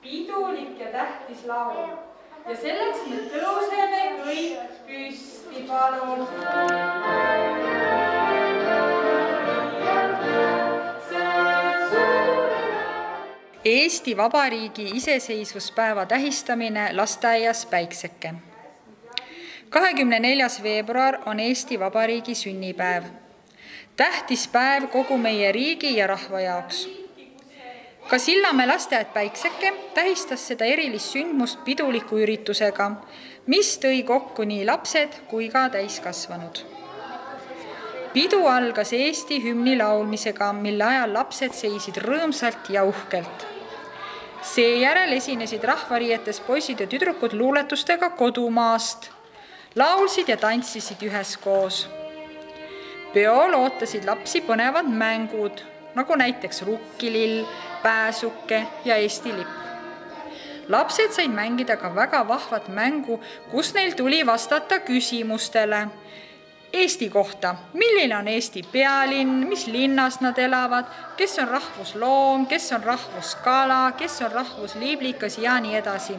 pidulik ja tähtis laul. Ja selleks me tõuseme kõik püsti, palun. Eesti Vabariigi iseseisvuspäeva tähistamine lasteaias Päikseke. 24. veebruar on Eesti Vabariigi sünnipäev. Tähtis päev kogu meie riigi ja rahva jaoks. Ka Sillamäe lasteaed Päikseke tähistas seda erilist sündmust piduliku üritusega, mis tõi kokku nii lapsed kui ka täiskasvanud. Pidu algas Eesti hümni laulmisega, mille ajal lapsed seisid rõõmsalt ja uhkelt. Seejärel esinesid rahvariietes poisid ja tüdrukud luuletustega kodumaast, laulsid ja tantsisid üheskoos. Peol ootasid lapsi põnevad mängud, nagu näiteks rukkilill, pääsuke ja Eesti lipp. Lapsed said mängida ka väga vahvat mängu, kus neil tuli vastata küsimustele Eesti kohta, milline on Eesti pealinn, mis linnas nad elavad, kes on rahvusloom, kes on rahvuskala, kes on rahvusliiblikas ja nii edasi.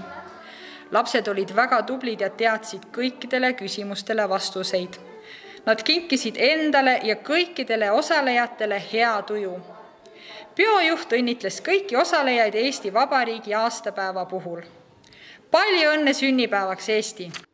Lapsed olid väga tublid ja teadsid kõikidele küsimustele vastuseid. Nad kinkisid endale ja kõikidele osalejatele hea tuju. Peojuht õnnitles kõiki osalejaid Eesti Vabariigi aastapäeva puhul. Palju õnne sünnipäevaks, Eesti!